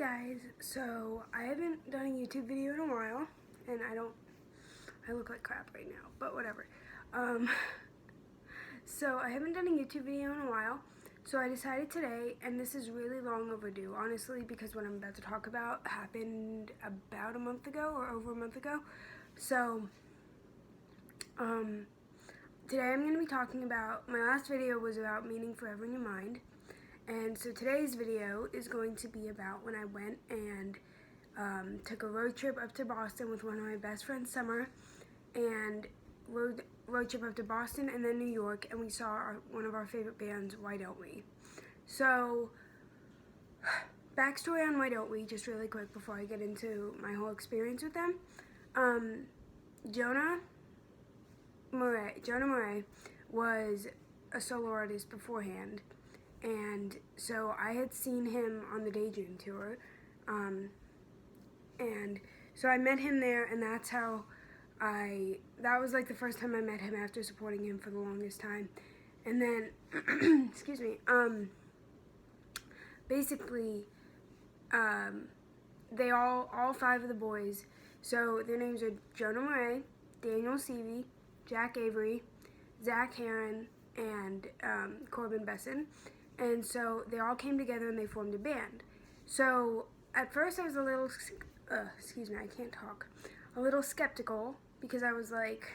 guys, so I haven't done a YouTube video in a while, and I look like crap right now, but whatever. So I haven't done a YouTube video in a while, so I decided today, and this is really long overdue, honestly, because what I'm about to talk about happened about a month ago, or over a month ago. So, today I'm going to be talking about, my last video was about meaning forever in your mind. And so today's video is going to be about when I went and took a road trip up to Boston with one of my best friends, Summer, and road trip up to Boston and then New York, and we saw one of our favorite bands, Why Don't We? So, backstory on Why Don't We, just really quick before I get into my whole experience with them. Jonah Marais was a solo artist beforehand. And so I had seen him on the Daydream tour, and so I met him there, and that's how that was like the first time I met him after supporting him for the longest time. And then, excuse me, basically, they all five of the boys, so their names are Jonah Marais, Daniel Seavey, Jack Avery, Zach Heron, and Corbin Besson. And so they all came together and they formed a band. So at first I was a little, a little skeptical, because I was like,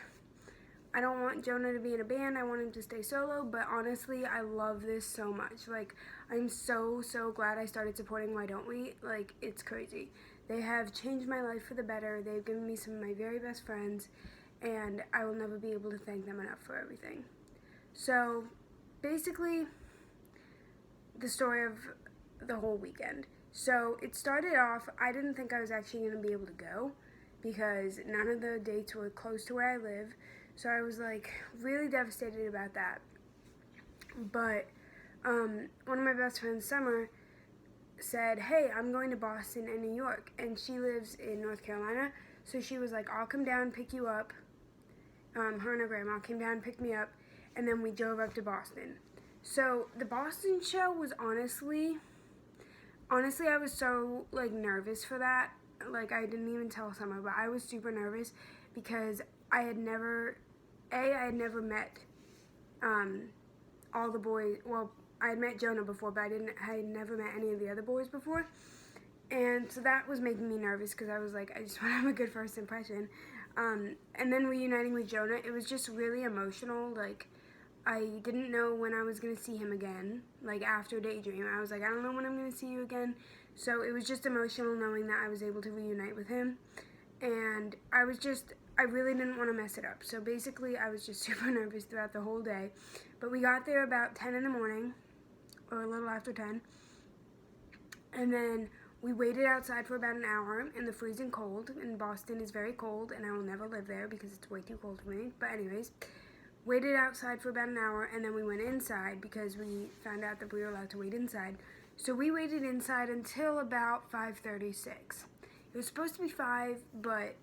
I don't want Jonah to be in a band, I want him to stay solo, but honestly, I love this so much. Like, I'm so glad I started supporting Why Don't We? Like, it's crazy. They have changed my life for the better, they've given me some of my very best friends, and I will never be able to thank them enough for everything. So, basically, the story of the whole weekend. So it started off, I didn't think I was actually going to be able to go because none of the dates were close to where I live. So I was like really devastated about that. But one of my best friends, Summer, said, hey, I'm going to Boston and New York. And she lives in North Carolina. So she was like, I'll come down, pick you up. Her and her grandma came down, picked me up, and then we drove up to Boston. So the Boston show was honestly, I was so like nervous for that. Like, I didn't even tell Summer, but I was super nervous because I had never met all the boys. Well, I had met Jonah before, but I had never met any of the other boys before. And so that was making me nervous because I was like, I just want to have a good first impression. And then reuniting with Jonah, it was just really emotional. Like, I didn't know when I was going to see him again, like after Daydream. I was like, I don't know when I'm going to see you again. So it was just emotional knowing that I was able to reunite with him. And I really didn't want to mess it up. So basically, I was just super nervous throughout the whole day. But we got there about 10 in the morning, or a little after 10. And then we waited outside for about an hour in the freezing cold. And Boston is very cold, and I will never live there because it's way too cold for me. But anyways, waited outside for about an hour, and then we went inside because we found out that we were allowed to wait inside. So we waited inside until about 5:36. It was supposed to be 5, but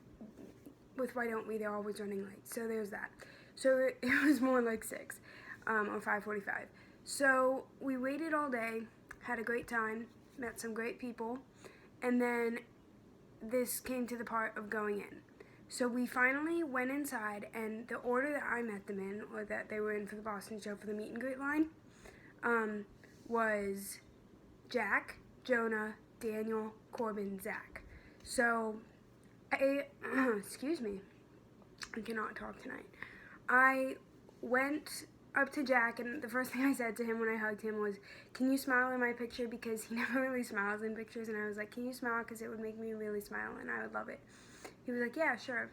with Why Don't We, they're always running late. So there's that. So it was more like 6, or 5:45. So we waited all day, had a great time, met some great people, and then this came to the part of going in. So we finally went inside, and the order that I met them in, or that they were in for the Boston show for the meet and greet line, was Jack, Jonah, Daniel, Corbin, Zach. So, excuse me, I cannot talk tonight. I went up to Jack, and the first thing I said to him when I hugged him was, can you smile in my picture? Because he never really smiles in pictures, and I was like, can you smile? Because it would make me really smile, and I would love it. He was like, yeah, sure.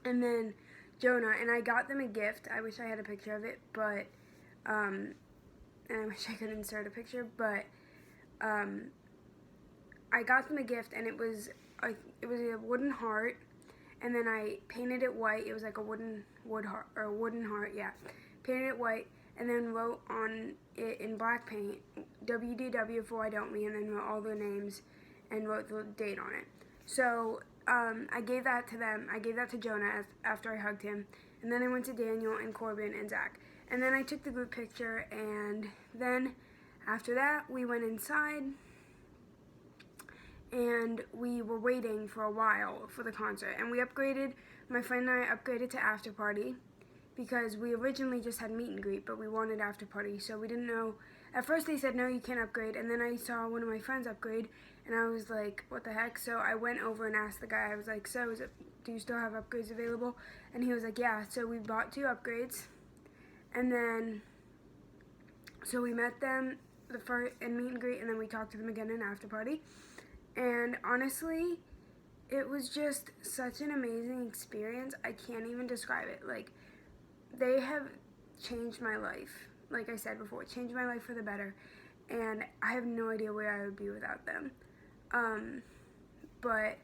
And then Jonah, and I got them a gift. I wish I had a picture of it, but, and I wish I could insert a picture, but, I got them a gift, and it was a wooden heart, and then I painted it white. It was like a wooden heart, yeah. Painted it white, and then wrote on it in black paint, WDW for Why Don't We, and then wrote all their names, and wrote the date on it. So, I gave that to them. I gave that to Jonah after I hugged him. And then I went to Daniel and Corbin and Zach. And then I took the group picture. And then after that, we went inside. and we were waiting for a while for the concert, and my friend and I upgraded to after party because we originally just had meet and greet, but we wanted after party, so we didn't know. At first they said, no, you can't upgrade, and then I saw one of my friends upgrade, and I was like, what the heck? So I went over and asked the guy, I was like, so do you still have upgrades available? And he was like, yeah. So we bought 2 upgrades, and then, so we met them the first in meet and greet, and then we talked to them again in after party. And honestly, it was just such an amazing experience. I can't even describe it. Like, they have changed my life. Like I said before, changed my life for the better. And I have no idea where I would be without them. But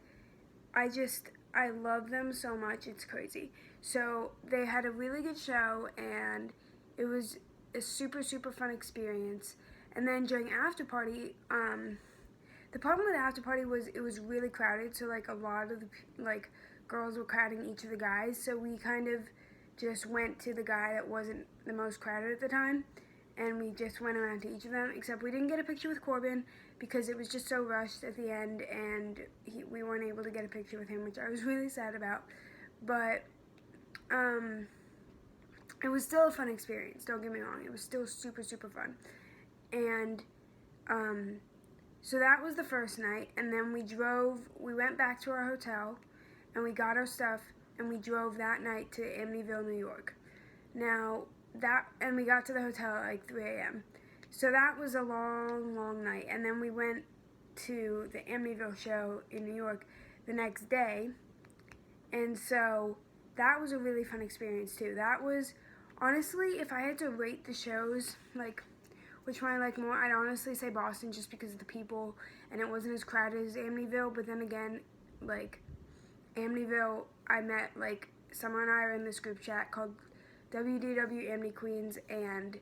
I love them so much, it's crazy. So they had a really good show, and it was a super, super fun experience. And then during after party, the problem with the after party was it was really crowded, so like a lot of the girls were crowding each of the guys, so we kind of just went to the guy that wasn't the most crowded at the time, and we just went around to each of them, except we didn't get a picture with Corbin because it was just so rushed at the end, and we weren't able to get a picture with him, which I was really sad about. But it was still a fun experience, don't get me wrong. It was still super, super fun. And so that was the first night, and then we went back to our hotel, and we got our stuff, and we drove that night to Amityville, New York. And we got to the hotel at like 3 a.m. So that was a long, long night, and then we went to the Amityville show in New York the next day, and so that was a really fun experience too. That was, honestly, if I had to rate the shows, like, which one I like more, I'd honestly say Boston just because of the people, and it wasn't as crowded as Amityville, but then again, like, Amityville, I met, like, Summer and I are in this group chat called WDW Amity Queens, and,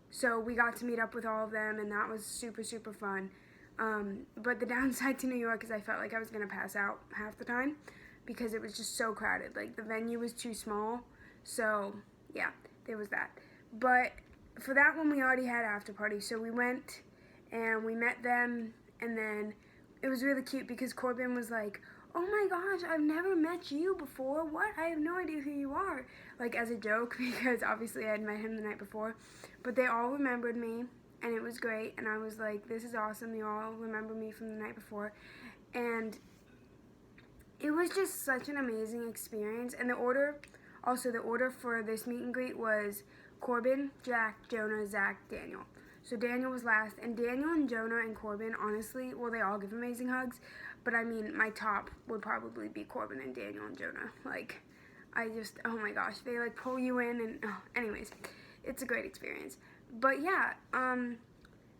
so we got to meet up with all of them, and that was super, super fun. But the downside to New York is I felt like I was going to pass out half the time because it was just so crowded. Like, the venue was too small, so, yeah, there was that. But for that one, we already had after party, so we went and we met them, and then it was really cute because Corbin was like, oh my gosh, I've never met you before. What? I have no idea who you are. Like, as a joke, because obviously I had met him the night before. But they all remembered me, and it was great, and I was like, this is awesome. You all remember me from the night before. And it was just such an amazing experience. And the order for this meet and greet was Corbin, Jack, Jonah, Zach, Daniel. So Daniel was last, and Daniel and Jonah and Corbin, honestly, well, they all give amazing hugs, but I mean, my top would probably be Corbin and Daniel and Jonah. Like, oh my gosh, they like pull you in, and anyways, it's a great experience. But yeah, and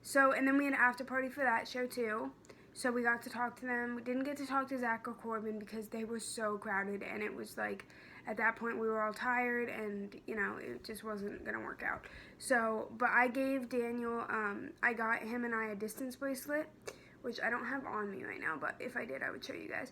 then we had an after party for that show too. So we got to talk to them. We didn't get to talk to Zach or Corbin because they were so crowded, and it was like, at that point we were all tired, and it just wasn't gonna work out. So, but I gave Daniel, I got him and I a distance bracelet, which I don't have on me right now, but if I did, I would show you guys.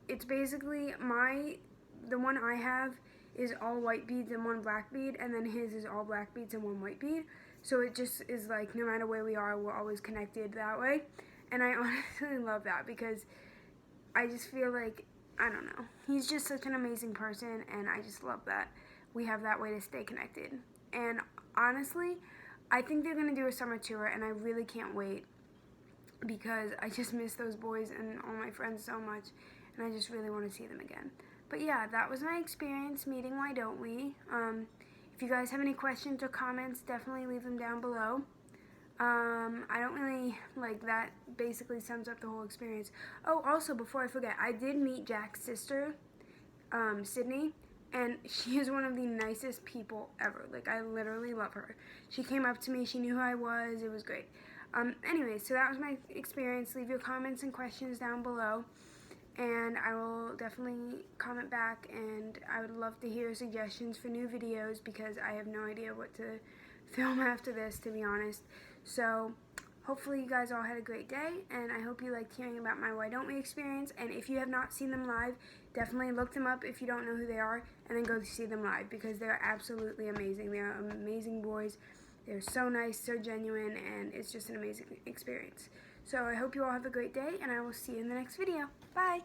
It's basically the one I have is all white beads and 1 black bead, and then his is all black beads and 1 white bead. So it just is like, no matter where we are, we're always connected that way. And I honestly love that because I just feel like, I don't know, he's just such an amazing person, and I just love that we have that way to stay connected. And honestly, I think they're going to do a summer tour, and I really can't wait because I just miss those boys and all my friends so much, and I just really want to see them again. But yeah, that was my experience meeting Why Don't We. If you guys have any questions or comments, definitely leave them down below. I don't really, that basically sums up the whole experience. Oh, also, before I forget, I did meet Jack's sister, Sydney, and she is one of the nicest people ever. Like, I literally love her. She came up to me, she knew who I was, it was great. Anyway, so that was my experience. Leave your comments and questions down below, and I will definitely comment back, and I would love to hear suggestions for new videos because I have no idea what to film after this, to be honest. So hopefully you guys all had a great day, and I hope you liked hearing about my Why Don't We experience. And if you have not seen them live, definitely look them up if you don't know who they are, and then go see them live because they're absolutely amazing. They're amazing boys, They're so nice, so genuine, and it's just an amazing experience. So I hope you all have a great day, and I will see you in the next video. Bye!